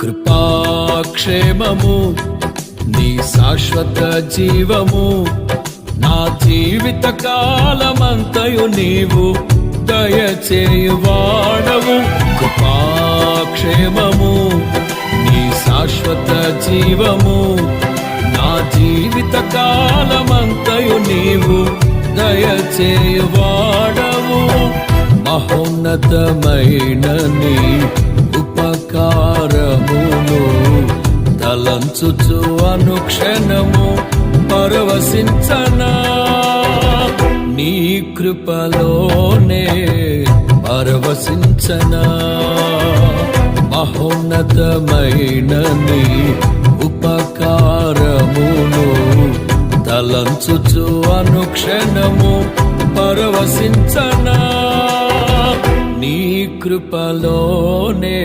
కృపాక్షేమము నీ శాశ్వత జీవము నా జీవిత కాలమంతయు నీవు దయచేయువాడవు. కృపాక్షేమము నీ శాశ్వత జీవము నా జీవిత కాలమంతయు నీవు దయచేయువాడవు. మహోన్నతమైన నీ ఉపకారమును తలంచుచు అనుక్షణము పరవశించనా, నీ కృపలోనే పరవశించనా. మహోన్నతమైన నీ ఉపకారమును తలంచుచు అనుక్షణము పరవశించనా, నీ కృపలోనే